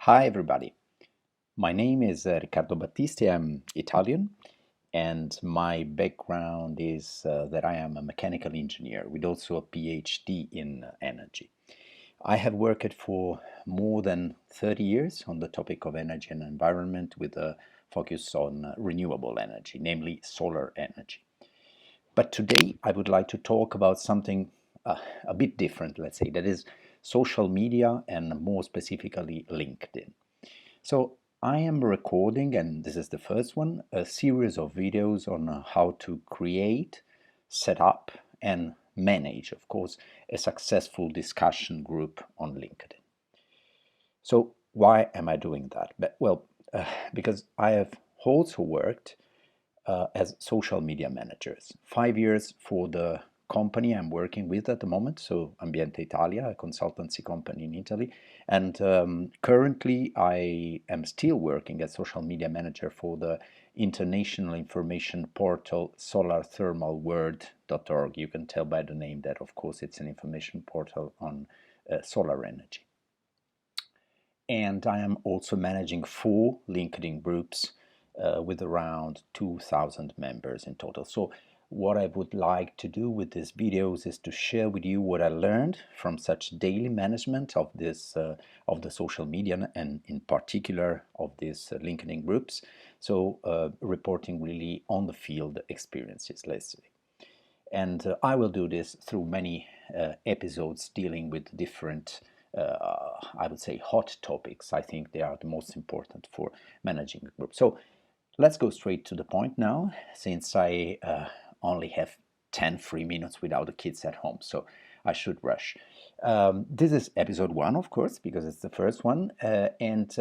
Hi, everybody. My name is Riccardo Battisti. I'm Italian, and my background is that I am a mechanical engineer with also a PhD in energy. I have worked for more than 30 years on the topic of energy and environment with a focus on renewable energy, namely solar energy. But today I would like to talk about something a bit different, let's say, that is social media and more specifically LinkedIn. So I am recording, and this is the first one, a series of videos on how to create, set up, and manage, of course, a successful discussion group on LinkedIn. So why am I doing that? Because I have also worked as social media managers. 5 years for the company I'm working with at the moment, so Ambiente Italia, a consultancy company in Italy. And currently, I am still working as social media manager for the international information portal solarthermalworld.org. You can tell by the name that, of course, it's an information portal on solar energy. And I am also managing 4 LinkedIn groups with around 2,000 members in total. So what I would like to do with these videos is to share with you what I learned from such daily management of this of the social media and in particular of these LinkedIn groups. So reporting really on the field experiences, let's say. And I will do this through many episodes dealing with different, I would say, hot topics. I think they are the most important for managing a group. So let's go straight to the point now, since I only have 10 free minutes without the kids at home. So I should rush. This is episode 1, of course, because it's the first one. And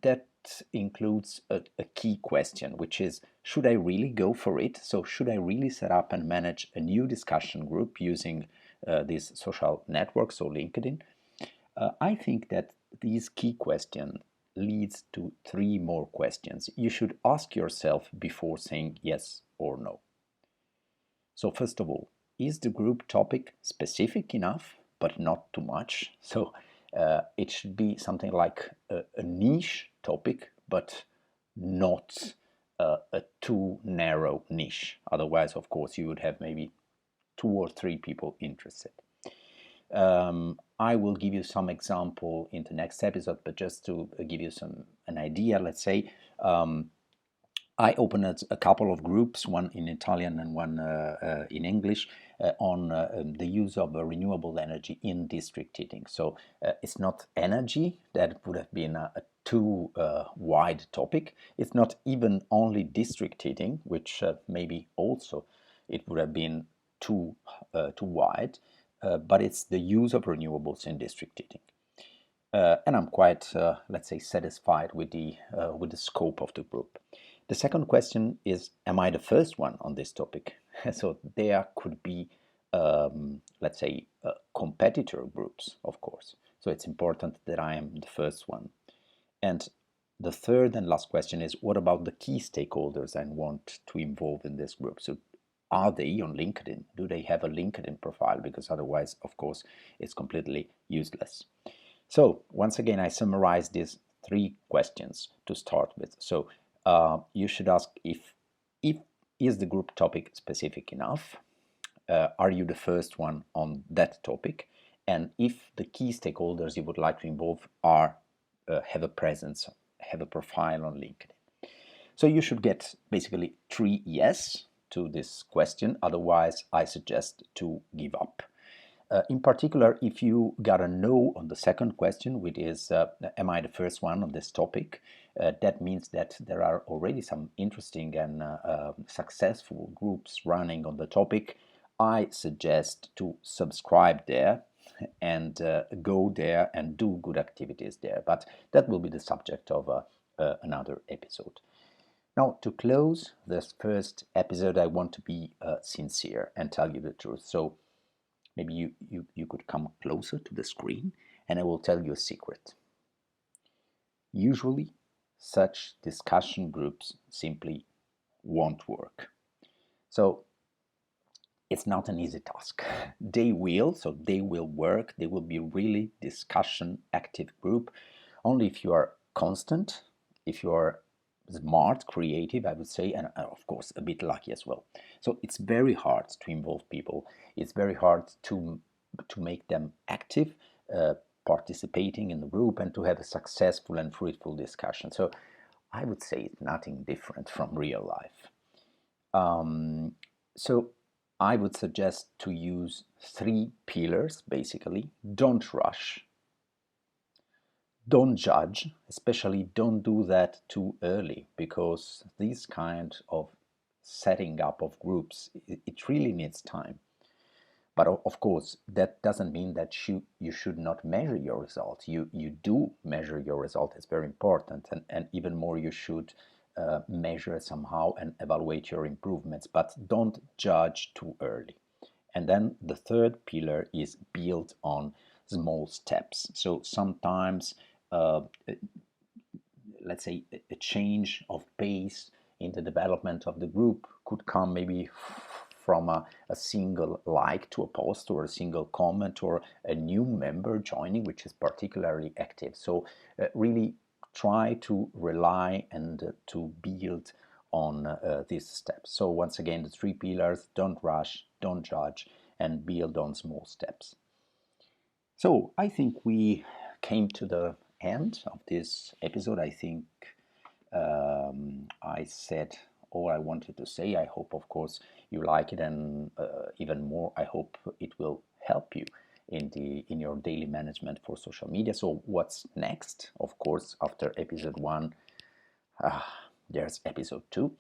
that includes a key question, which is, should I really go for it? So should I really set up and manage a new discussion group using this social network, so LinkedIn? I think that these key question leads to 3 more questions you should ask yourself before saying yes or no. So first of all, is the group topic specific enough, but not too much? So it should be something like a niche topic, but not a too narrow niche. Otherwise, of course, you would have maybe 2 or 3 people interested. I will give you some example in the next episode, but just to give you an idea, let's say, I opened a couple of groups, one in Italian and one in English, on the use of renewable energy in district heating. So it's not energy, that would have been a too wide topic. It's not even only district heating, which maybe also it would have been too wide, but it's the use of renewables in district heating. And I'm quite, let's say, satisfied with the scope of the group. The second question is, am I the first one on this topic? So there could be, let's say, competitor groups, of course. So it's important that I am the first one. And the third and last question is, what about the key stakeholders I want to involve in this group? So are they on LinkedIn? Do they have a LinkedIn profile? Because otherwise, of course, it's completely useless. So once again, I summarize these 3 questions to start with. So you should ask if is the group topic specific enough? Are you the first one on that topic? And if the key stakeholders you would like to involve are have a presence, have a profile on LinkedIn. So you should get basically 3 yes to this question. Otherwise, I suggest to give up. In particular, if you got a no on the second question, which is, am I the first one on this topic? That means that there are already some interesting and successful groups running on the topic. I suggest to subscribe there and go there and do good activities there. But that will be the subject of another episode. Now, to close this first episode, I want to be sincere and tell you the truth. So maybe you could come closer to the screen and I will tell you a secret. Usually, such discussion groups simply won't work. So it's not an easy task. They will work, they will be really discussion active group only if you are constant, if you're smart, creative, I would say, and of course a bit lucky as well. So it's very hard to involve people. It's very hard to make them active, participating in the group, and to have a successful and fruitful discussion. So I would say it's nothing different from real life. So I would suggest to use 3 pillars basically. Don't rush, don't judge, especially don't do that too early, because this kind of setting up of groups, it really needs time. But of course, that doesn't mean that you should not measure your results. You do measure your result. It's very important. And even more, you should measure somehow and evaluate your improvements. But don't judge too early. And then the third pillar is build on small steps. So sometimes, let's say, a change of pace in the development of the group could come maybe from a single like to a post, or a single comment, or a new member joining which is particularly active. So really try to rely and to build on these steps. So once again, the 3 pillars: don't rush, don't judge, and build on small steps. So I think we came to the end of this episode. I think I said all I wanted to say. I hope, of course, you like it, and even more, I hope it will help you in your daily management for social media. So what's next? Of course, after episode 1, there's episode 2,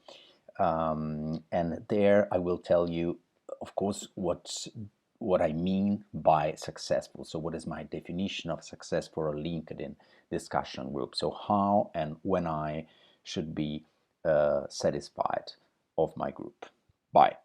and there I will tell you, of course, what I mean by successful. So what is my definition of success for a LinkedIn discussion group? So how and when I should be satisfied of my group. Bye.